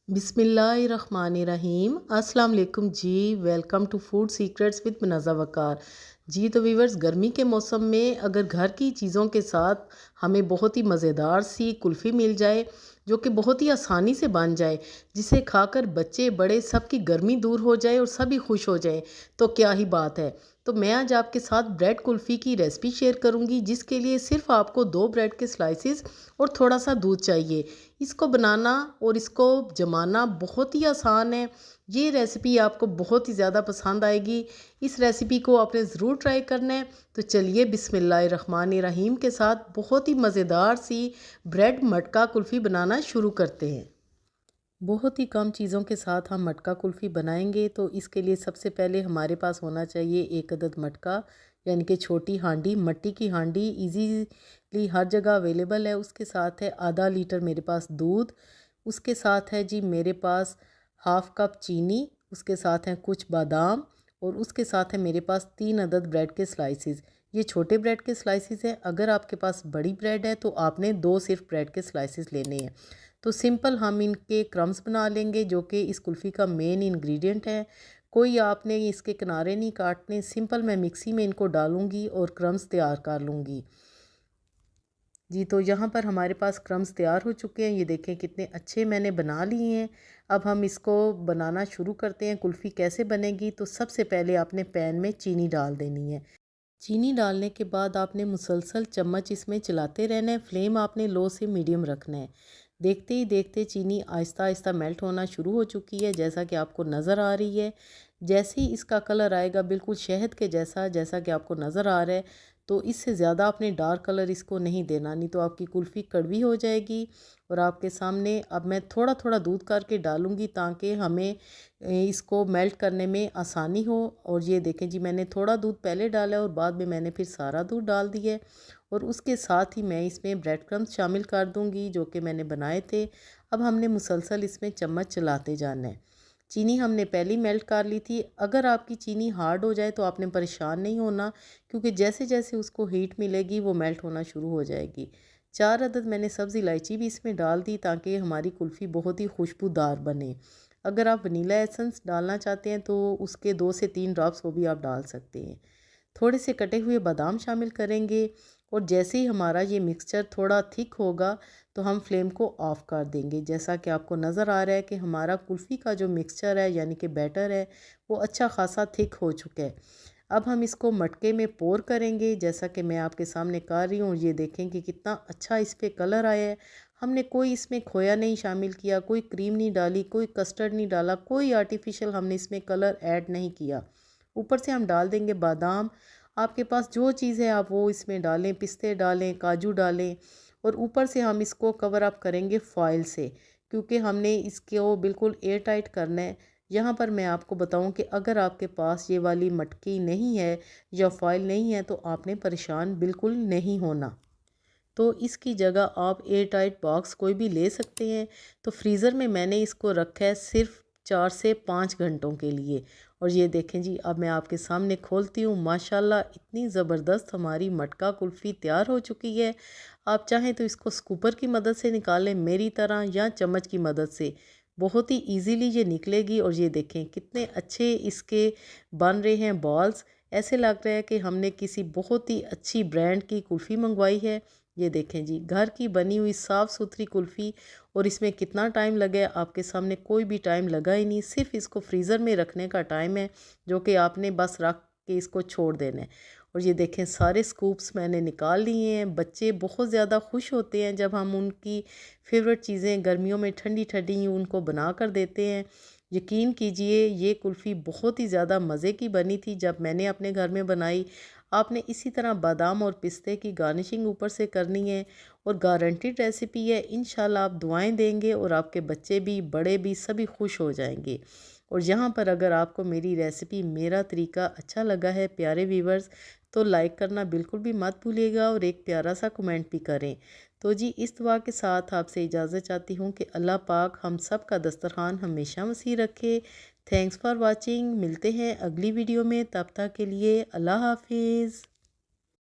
बिस्मिल्लाहिर्रहमानिर्रहीम। अस्सलाम वालेकुम जी। Welcome to food secrets with Munazza Waqar ji. तो वीवर्स, गर्मी के मौसम में अगर घर की चीज़ों के साथ हमें बहुत ही मज़ेदार सी कुल्फ़ी मिल जाए जो कि बहुत ही आसानी से बन जाए, जिसे खाकर बच्चे बड़े सबकी गर्मी दूर हो जाए और सभी खुश हो जाएं, तो क्या ही बात है। तो मैं आज आपके साथ ब्रेड कुल्फ़ी की रेसिपी शेयर करूंगी, जिसके लिए सिर्फ आपको 2 ब्रेड के स्लाइसिस और थोड़ा सा दूध चाहिए। इसको बनाना और इसको जमाना बहुत ही आसान है। ये रेसिपी आपको बहुत ही ज़्यादा पसंद आएगी। इस रेसिपी को आपने ज़रूर ट्राई करना है। तो चलिए बिस्मिल्लाहिर्रहमानिर्रहीम के साथ बहुत ही मज़ेदार सी ब्रेड मटका कुल्फ़ी बनाना शुरू करते हैं। बहुत ही कम चीज़ों के साथ हम मटका कुल्फ़ी बनाएंगे। तो इसके लिए सबसे पहले हमारे पास होना चाहिए 1 अदद मटका, यानी कि छोटी हांडी, मट्टी की हांडी इजीली हर जगह अवेलेबल है। उसके साथ है आधा लीटर मेरे पास दूध। उसके साथ है जी मेरे पास हाफ़ कप चीनी। उसके साथ हैं कुछ बादाम और उसके साथ है मेरे पास 3 अदद ब्रेड के स्लाइसिस। ये छोटे ब्रेड के स्लाइसिस हैं। अगर आपके पास बड़ी ब्रेड है तो आपने 2 सिर्फ ब्रेड के स्लाइसिस लेने हैं। तो सिंपल हम इनके क्रम्स बना लेंगे, जो कि इस कुल्फ़ी का मेन इंग्रेडिएंट है। कोई आपने इसके किनारे नहीं काटने, सिंपल मैं मिक्सी में इनको डालूंगी और क्रम्स तैयार कर लूँगी जी। तो यहाँ पर हमारे पास क्रम्स तैयार हो चुके हैं। ये देखें कितने अच्छे मैंने बना लिए हैं। अब हम इसको बनाना शुरू करते हैं। कुल्फ़ी कैसे बनेगी, तो सबसे पहले आपने पैन में चीनी डाल देनी है। चीनी डालने के बाद आपने मुसलसल चम्मच इसमें चलाते रहना है। फ्लेम आपने लो से मीडियम रखना है। देखते ही देखते चीनी आहिस्ता आहिस्ता मेल्ट होना शुरू हो चुकी है, जैसा कि आपको नज़र आ रही है। जैसे ही इसका कलर आएगा बिल्कुल शहद के जैसा, जैसा कि आपको नज़र आ रहा है, तो इससे ज़्यादा आपने डार्क कलर इसको नहीं देना, नहीं तो आपकी कुल्फ़ी कड़वी हो जाएगी। और आपके सामने अब मैं थोड़ा थोड़ा दूध करके डालूँगी, ताकि हमें इसको मेल्ट करने में आसानी हो। और ये देखें जी, मैंने थोड़ा दूध पहले डाला और बाद में मैंने फिर सारा दूध डाल दिया है। और उसके साथ ही मैं इसमें ब्रेड क्रम्स शामिल कर दूंगी, जो कि मैंने बनाए थे। अब हमने मुसलसल इसमें चम्मच चलाते जाना है। चीनी हमने पहले ही मेल्ट कर ली थी। अगर आपकी चीनी हार्ड हो जाए तो आपने परेशान नहीं होना, क्योंकि जैसे जैसे उसको हीट मिलेगी वो मेल्ट होना शुरू हो जाएगी। 4 अदद मैंने सब्ज़ इलायची भी इसमें डाल दी, ताकि हमारी कुल्फ़ी बहुत ही खुशबूदार बने। अगर आप वनीला एसेंस डालना चाहते हैं तो उसके 2 से 3 ड्रॉप्स वो भी आप डाल सकते हैं। थोड़े से कटे हुए बादाम शामिल करेंगे। और जैसे ही हमारा ये मिक्सचर थोड़ा थिक होगा तो हम फ्लेम को ऑफ़ कर देंगे। जैसा कि आपको नज़र आ रहा है कि हमारा कुल्फ़ी का जो मिक्सचर है, यानी कि बैटर है, वो अच्छा खासा थिक हो चुका है। अब हम इसको मटके में पोर करेंगे, जैसा कि मैं आपके सामने कर रही हूँ। ये देखें कि कितना अच्छा इस पर कलर आया है। हमने कोई इसमें खोया नहीं शामिल किया, कोई क्रीम नहीं डाली, कोई कस्टर्ड नहीं डाला, कोई आर्टिफिशियल हमने इसमें कलर ऐड नहीं किया। ऊपर से हम डाल देंगे बादाम। आपके पास जो चीज़ है आप वो इसमें डालें, पिस्ते डालें, काजू डालें। और ऊपर से हम इसको कवर अप करेंगे फॉइल से, क्योंकि हमने इसको बिल्कुल एयर टाइट करना है। यहाँ पर मैं आपको बताऊँ कि अगर आपके पास ये वाली मटकी नहीं है या फॉइल नहीं है, तो आपने परेशान बिल्कुल नहीं होना। तो इसकी जगह आप एयर टाइट बॉक्स कोई भी ले सकते हैं। तो फ्रीज़र में मैंने इसको रखा है सिर्फ 4 से 5 घंटों के लिए। और ये देखें जी, अब मैं आपके सामने खोलती हूँ। माशाल्लाह इतनी ज़बरदस्त हमारी मटका कुल्फ़ी तैयार हो चुकी है। आप चाहें तो इसको स्कूपर की मदद से निकालें मेरी तरह, या चम्मच की मदद से। बहुत ही इजीली ये निकलेगी। और ये देखें कितने अच्छे इसके बन रहे हैं बॉल्स। ऐसे लग रहा है कि हमने किसी बहुत ही अच्छी ब्रांड की कुल्फ़ी मंगवाई है। ये देखें जी, घर की बनी हुई साफ़ सुथरी कुल्फ़ी। और इसमें कितना टाइम लगा है, आपके सामने कोई भी टाइम लगा ही नहीं। सिर्फ इसको फ्रीज़र में रखने का टाइम है, जो कि आपने बस रख के इसको छोड़ देना है। और ये देखें सारे स्कूप्स मैंने निकाल लिए हैं। बच्चे बहुत ज़्यादा खुश होते हैं जब हम उनकी फेवरेट चीज़ें गर्मियों में ठंडी ठंडी उनको बना कर देते हैं। यकीन कीजिए, ये कुल्फ़ी बहुत ही ज़्यादा मज़े की बनी थी जब मैंने अपने घर में बनाई। आपने इसी तरह बादाम और पिस्ते की गार्निशिंग ऊपर से करनी है। और गारंटीड रेसिपी है, इंशाल्लाह आप दुआएं देंगे और आपके बच्चे भी बड़े भी सभी खुश हो जाएंगे। और यहाँ पर अगर आपको मेरी रेसिपी, मेरा तरीका अच्छा लगा है प्यारे व्यूवर्स, तो लाइक करना बिल्कुल भी मत भूलिएगा और एक प्यारा सा कमेंट भी करें। तो जी, इस दुआ के साथ आपसे इजाज़त चाहती हूँ कि अल्लाह पाक हम सब का दस्तरखान हमेशा वसी रखे। Thanks for watching. मिलते हैं अगली वीडियो में, तब तक के लिए अल्लाह हाफिज़।